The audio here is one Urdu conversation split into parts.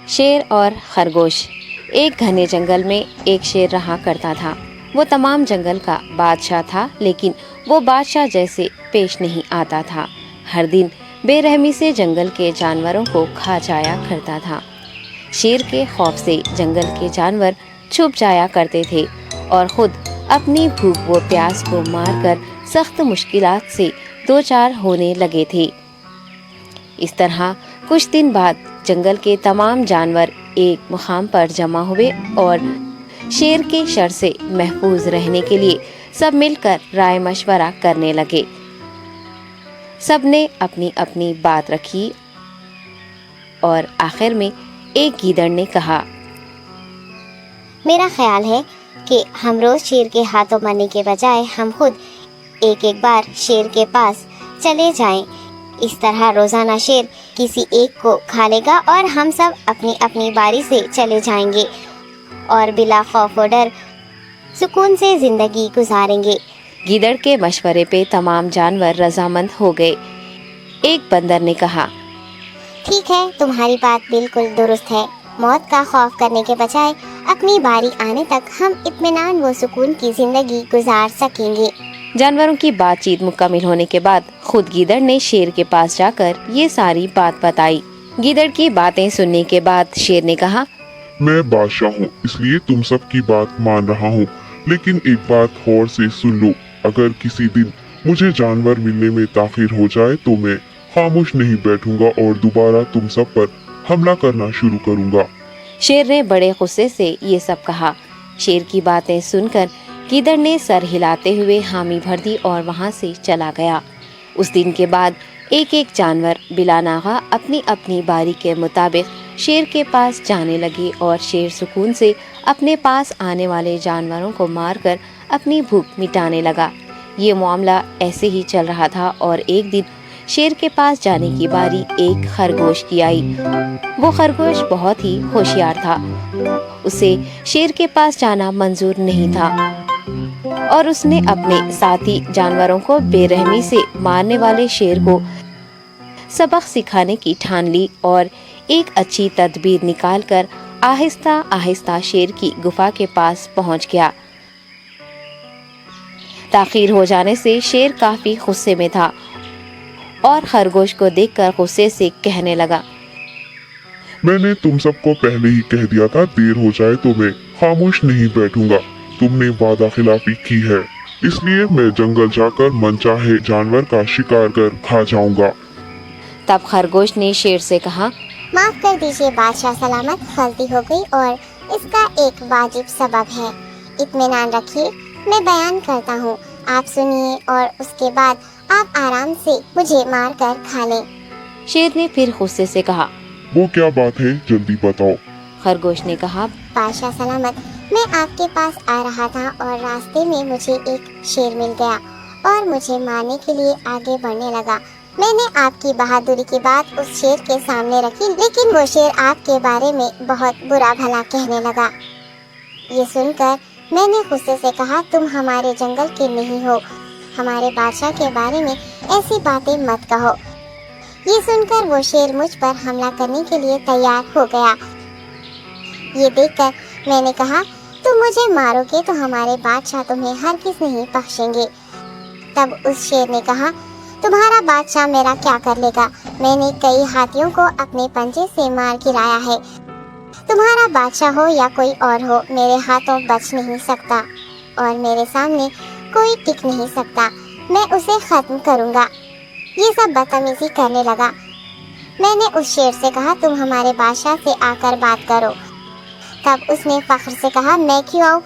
شیر اور خرگوش۔ ایک گھنے جنگل میں ایک شیر رہا کرتا تھا۔ وہ تمام جنگل کا بادشاہ تھا، لیکن وہ بادشاہ جیسے پیش نہیں آتا تھا۔ ہر دن بے رحمی سے جنگل کے جانوروں کو کھا جایا کرتا تھا۔ شیر کے خوف سے جنگل کے جانور چھپ جایا کرتے تھے اور خود اپنی بھوک و پیاس کو مار کر سخت مشکلات سے دوچار ہونے لگے تھے۔ اس طرح کچھ دن بعد جنگل کے تمام جانور ایک مقام پر جمع ہوئے اور شیر کے شر سے محفوظ رہنے کے لیے سب مل کر رائے مشورہ کرنے لگے۔ سب نے اپنی اپنی بات رکھی اور آخر میں ایک گیدڑ نے کہا، میرا خیال ہے کہ ہم روز شیر کے ہاتھوں مرنے کے بجائے ہم خود ایک بار شیر کے پاس چلے جائیں۔ اس طرح روزانہ شیر کسی ایک کو کھا لے گا اور ہم سب اپنی اپنی باری سے چلے جائیں گے اور بلا خوف و ڈر سکون سے زندگی گزاریں گے۔ گیدڑ کے مشورے پہ تمام جانور رضامند ہو گئے۔ ایک بندر نے کہا، ٹھیک ہے، تمہاری بات بالکل درست ہے۔ موت کا خوف کرنے کے بجائے اپنی باری آنے تک ہم اطمینان و سکون کی زندگی گزار سکیں گے۔ جانوروں کی بات چیت مکمل ہونے کے بعد خود گیدڑ نے شیر کے پاس جا کر یہ ساری بات بتائی۔ گیدڑ کی باتیں سننے کے بعد شیر نے کہا، میں بادشاہ ہوں، اس لیے تم سب کی بات مان رہا ہوں، لیکن ایک بات غور سے سن لو۔ اگر کسی دن مجھے جانور ملنے میں تاخیر ہو جائے تو میں خاموش نہیں بیٹھوں گا اور دوبارہ تم سب پر حملہ کرنا شروع کروں گا۔ شیر نے بڑے غصے سے یہ سب کہا۔ شیر کی باتیں سن کر گیدڑ نے سر ہلاتے ہوئے حامی بھر دی اور وہاں سے چلا گیا۔ اس دن کے بعد ایک ایک جانور بلا ناغہ اپنی اپنی باری کے مطابق شیر کے پاس جانے لگے اور شیر سکون سے اپنے پاس آنے والے جانوروں کو مار کر اپنی بھوک مٹانے لگا۔ یہ معاملہ ایسے ہی چل رہا تھا اور ایک دن شیر کے پاس جانے کی باری ایک خرگوش کی آئی۔ وہ خرگوش بہت ہی ہوشیار تھا۔ اسے شیر کے پاس جانا منظور نہیں تھا اور اس نے اپنے ساتھی جانوروں کو بے رحمی سے مارنے والے شیر کو سبق سکھانے کی ٹھان لی اور ایک اچھی تدبیر نکال کر آہستہ آہستہ شیر کی گفا کے پاس پہنچ گیا۔ تاخیر ہو جانے سے شیر کافی غصے میں تھا اور خرگوش کو دیکھ کر غصے سے کہنے لگا، میں نے تم سب کو پہلے ہی کہہ دیا تھا، دیر ہو جائے تو میں خاموش نہیں بیٹھوں گا۔ تم نے وعدہ خلافی کی ہے، اس لیے میں جنگل جا کر من چاہے جانور کا شکار کر کھا جاؤں گا۔ تب خرگوش نے شیر سے کہا، معاف کر دیجیے بادشاہ سلامت، غلطی ہو گئی اور اس کا ایک واجب سبب ہے۔ اطمینان رکھیے، میں بیان کرتا ہوں، آپ سنیے اور اس کے بعد آپ آرام سے مجھے مار کر کھا لیں۔ شیر نے پھر غصے سے کہا، وہ کیا بات ہے، جلدی بتاؤ۔ خرگوش نے کہا، بادشاہ سلامت، میں آپ کے پاس آ رہا تھا اور راستے میں مجھے ایک شیر مل گیا اور مجھے مارنے کے لیے آگے بڑھنے لگا۔ میں نے آپ کی بہادری کی بات اس شیر کے سامنے رکھی، لیکن وہ شیر آپ کے بارے میں بہت برا بھلا کہنے لگا۔ یہ سن کر میں نے غصے سے کہا، تم ہمارے جنگل کے نہیں ہو، ہمارے بادشاہ کے بارے میں ایسی باتیں مت کہو۔ یہ سن کر وہ شیر مجھ پر حملہ کرنے کے لیے تیار ہو گیا۔ یہ دیکھ کر میں نے کہا، تم مجھے مارو گے تو ہمارے بادشاہ تمہیں ہرگز نہیں بخشیں گے۔ تب اس شیر نے کہا، تمہارا بادشاہ میرا کیا کر لے گا؟ میں نے کئی ہاتھیوں کو اپنے پنجے سے مار گرایا ہے۔ تمہارا بادشاہ ہو یا کوئی اور ہو، میرے ہاتھوں بچ نہیں سکتا اور میرے سامنے کوئی ٹک نہیں سکتا۔ میں اسے ختم کروں گا۔ یہ سب بدتمیزی کرنے لگا۔ میں نے اس شیر سے کہا، تم ہمارے بادشاہ سے آ کر بات کرو۔ تب اس نے فخر سے کہا، میں کیوں آؤں؟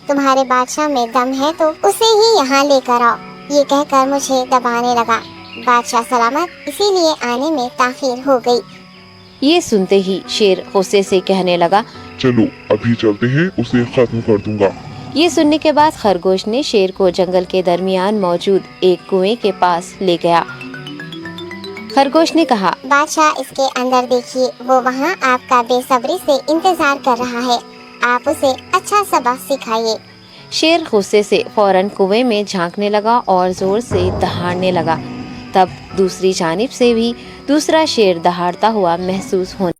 تمہارے بادشاہ میں دم ہے تو اسے ہی یہاں لے کر آؤ۔ یہ کہہ کر مجھے دبانے لگا۔ بادشاہ سلامت، اسی لیے آنے میں تاخیر ہو گئی۔ یہ سنتے ہی شیر غصے سے کہنے لگا، چلو ابھی چلتے ہیں، اسے ختم کر دوں گا۔ یہ سننے کے بعد خرگوش نے شیر کو جنگل کے درمیان موجود ایک کنویں کے پاس لے گیا۔ خرگوش نے کہا، بادشاہ اس کے اندر دیکھیے، وہ وہاں آپ کا بے صبری سے انتظار کر رہا ہے، آپ اسے اچھا سبق سکھائیے۔ شیر غصے سے فوراً کنویں میں جھانکنے لگا اور زور سے دہاڑنے لگا۔ تب دوسری جانب سے بھی دوسرا شیر دہاڑتا ہوا محسوس ہونے